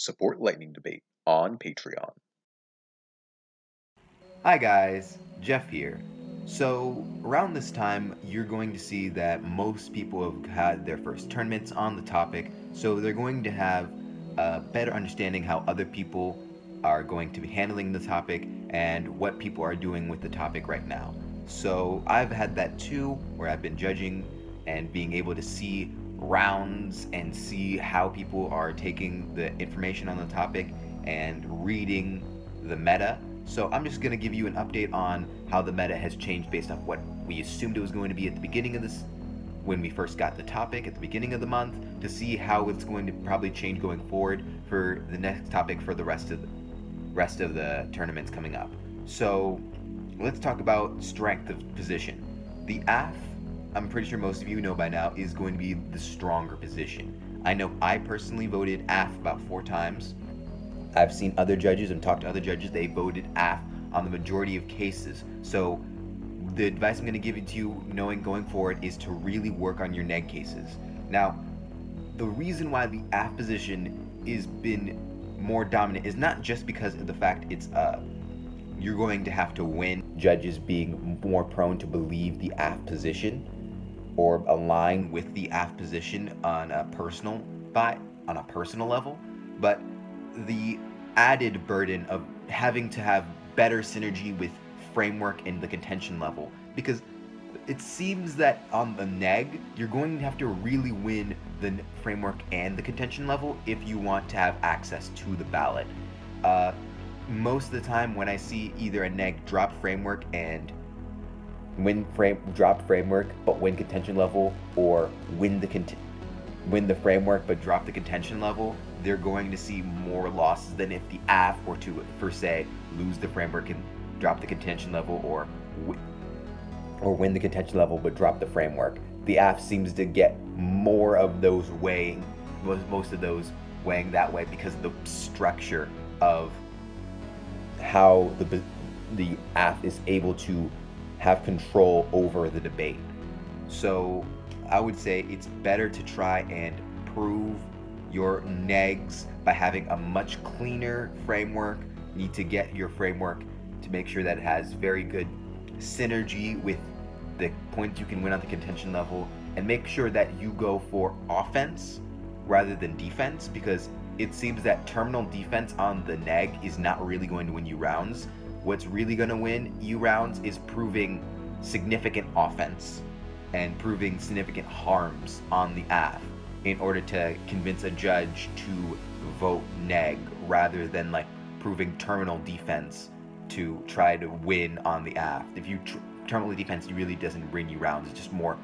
Support Lightning Debate on Patreon. Hi guys, Jeff here. So, around this time, you're going to see that most people have had their first tournaments on the topic, so they're going to have a better understanding how other people are going to be handling the topic and what people are doing with the topic right now. So, I've had that too, where I've been judging and being able to see rounds and see how people are taking the information on the topic and reading the meta. So I'm just going to give you an update on how the meta has changed based off what we assumed it was going to be at the beginning of this, when we first got the topic at the beginning of the month, to see how it's going to probably change going forward for the next topic for the rest of the tournaments coming up. So let's talk about strength of position. The AF, I'm pretty sure most of you know by now, is going to be the stronger position. I know I personally voted AF about 4 times. I've seen other judges and talked to other judges, they voted AF on the majority of cases. So the advice I'm going to give to you, knowing going forward, is to really work on your neg cases. Now, the reason why the AF position has been more dominant is not just because of the fact it's you're going to have to win, judges being more prone to believe the AF position or align with the AF position on a personal level, but the added burden of having to have better synergy with framework and the contention level, because it seems that on the neg you're going to have to really win the framework and the contention level if you want to have access to the ballot. Most of the time when I see either a neg drop framework and drop framework but win contention level, or win the framework but drop the contention level, they're going to see more losses than if the AF were to, per se, lose the framework and drop the contention level, or win the contention level but drop the framework. The AF seems to get more of those weighing, most of those weighing that way, because of the structure of how the AF is able to have control over the debate. So I would say it's better to try and prove your negs by having a much cleaner framework. You need to get your framework to make sure that it has very good synergy with the points you can win on the contention level, and make sure that you go for offense rather than defense, because it seems that terminal defense on the neg is not really going to win you rounds. What's really going to win you rounds is proving significant offense and proving significant harms on the AF in order to convince a judge to vote neg, rather than like proving terminal defense to try to win on the AF. If you terminal defense, it really doesn't bring you rounds. It just more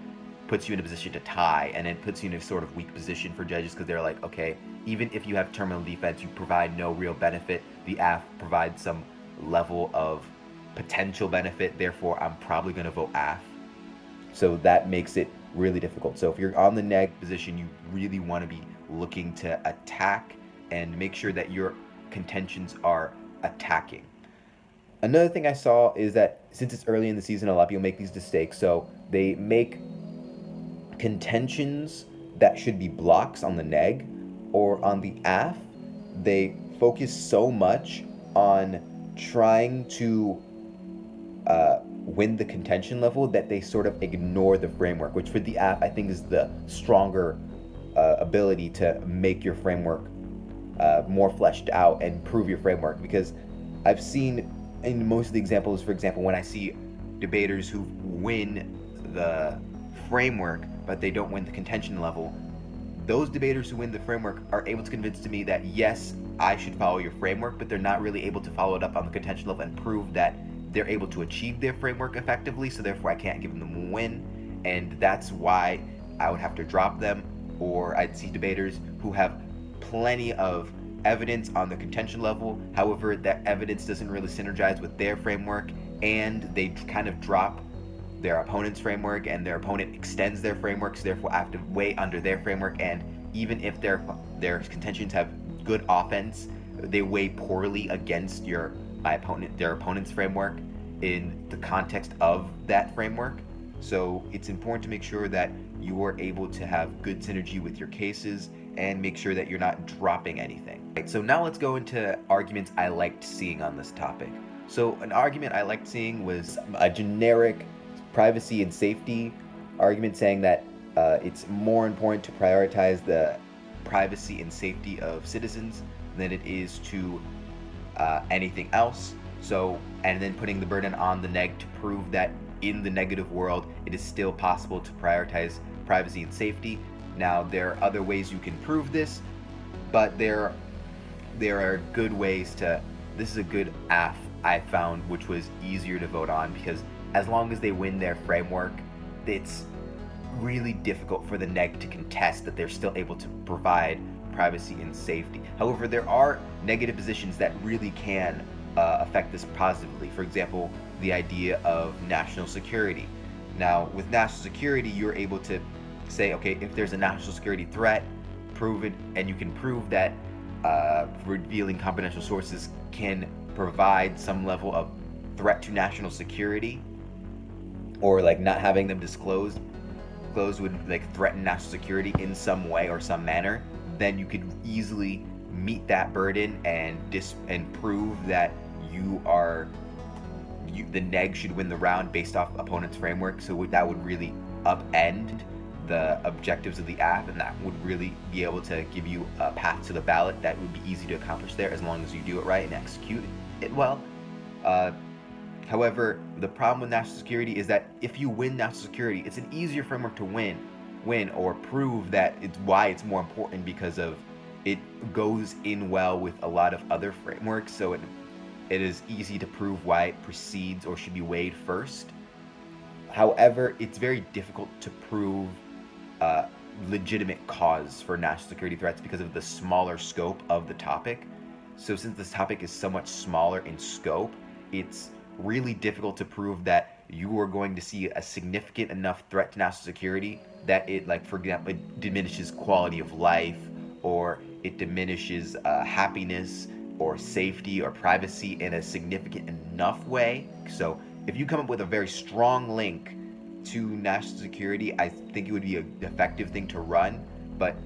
puts you in a position to tie, and it puts you in a sort of weak position for judges, because they're like, okay, even if you have terminal defense, you provide no real benefit. The AF provides some level of potential benefit, therefore I'm probably going to vote AF. So that makes it really difficult. So if you're on the neg position, you really want to be looking to attack and make sure that your contentions are attacking. Another thing I saw is that since it's early in the season, a lot of people make these mistakes. So they make contentions that should be blocks on the neg, or on the AF, they focus so much on trying to win the contention level that they sort of ignore the framework, which for the AF I think is the stronger ability to make your framework more fleshed out and prove your framework. Because I've seen in most of the examples, for example, when I see debaters who win the framework but they don't win the contention level, those debaters who win the framework are able to convince to me that yes, I should follow your framework, but they're not really able to follow it up on the contention level and prove that they're able to achieve their framework effectively, so therefore I can't give them a win. And that's why I would have to drop them. Or I'd see debaters who have plenty of evidence on the contention level, however that evidence doesn't really synergize with their framework, and they kind of drop their opponent's framework, and their opponent extends their framework, so therefore I have to weigh under their framework. And even if their contentions have good offense, they weigh poorly against their opponent's framework in the context of that framework. So it's important to make sure that you are able to have good synergy with your cases and make sure that you're not dropping anything. Right, so now let's go into arguments I liked seeing on this topic. So an argument I liked seeing was a generic privacy and safety argument saying that it's more important to prioritize the privacy and safety of citizens than it is to anything else. So, and then putting the burden on the neg to prove that in the negative world, it is still possible to prioritize privacy and safety. Now, there are other ways you can prove this, but there are good ways to. This is a good AF I found, which was easier to vote on because as long as they win their framework, it's really difficult for the neg to contest that they're still able to provide privacy and safety. However, there are negative positions that really can affect this positively. For example, the idea of national security. Now, with national security, you're able to say, okay, if there's a national security threat, prove it, and you can prove that revealing confidential sources can provide some level of threat to national security, or like not having them disclosed would like threaten national security in some way or some manner, then you could easily meet that burden and prove that the neg should win the round based off opponent's framework. So that would really upend the objectives of the app, and that would really be able to give you a path to the ballot that would be easy to accomplish there as long as you do it right and execute it well. However, the problem with national security is that if you win national security, it's an easier framework to win or prove that it's why it's more important because of it goes in well with a lot of other frameworks. So it is easy to prove why it precedes or should be weighed first. However, it's very difficult to prove legitimate cause for national security threats because of the smaller scope of the topic. So since this topic is so much smaller in scope, it's really difficult to prove that you are going to see a significant enough threat to national security that it, like, for example, it diminishes quality of life, or it diminishes happiness or safety or privacy in a significant enough way. So if you come up with a very strong link to national security, I think it would be an effective thing to run. But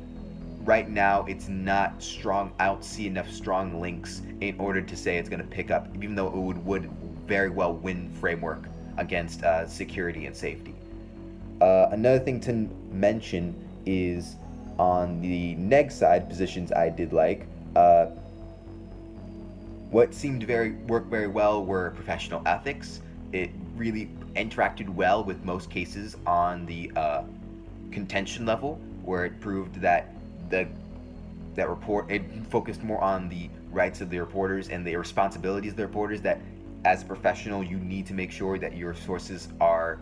right now, it's not strong. I don't see enough strong links in order to say it's going to pick up, even though it would very well win framework against security and safety. Another thing to mention is on the neg side positions I did like. What seemed to work very well were professional ethics. It really interacted well with most cases on the contention level, where it proved that it focused more on the rights of the reporters and the responsibilities of the reporters, that as a professional you need to make sure that your sources are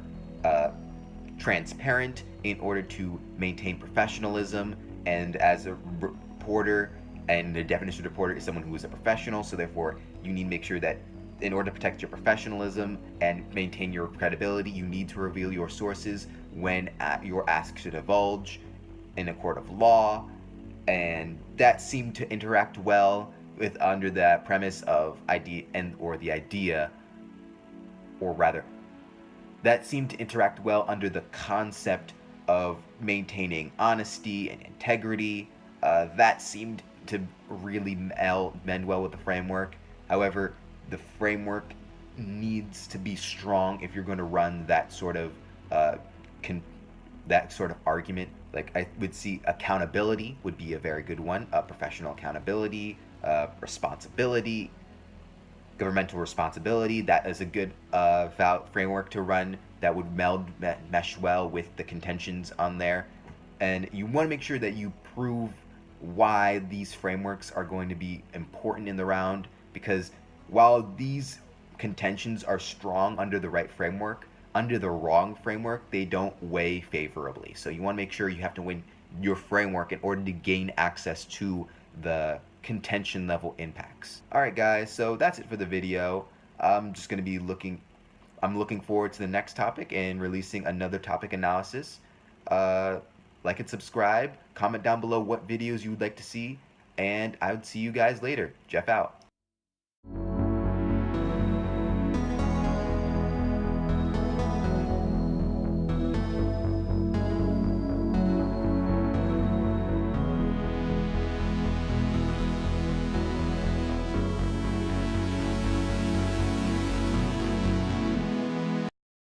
transparent in order to maintain professionalism. And as a reporter, and the definition of reporter is someone who is a professional, so therefore you need to make sure that in order to protect your professionalism and maintain your credibility, you need to reveal your sources when you're asked to divulge in a court of law. And that seemed to interact well with under the premise of that seemed to interact well under the concept of maintaining honesty and integrity. That seemed to really mend well with the framework. However, the framework needs to be strong if you're going to run that sort of argument. Like, I would see accountability would be a very good one. Professional accountability, responsibility, governmental responsibility. That is a good framework to run that would mesh well with the contentions on there. And you want to make sure that you prove why these frameworks are going to be important in the round, because while these contentions are strong under the right framework, under the wrong framework, they don't weigh favorably. So you want to make sure you have to win your framework in order to gain access to the contention level impacts. All right, guys, so that's it for the video. I'm looking forward to the next topic and releasing another topic analysis. Like and subscribe, comment down below what videos you would like to see, and I would see you guys later. Jeff out.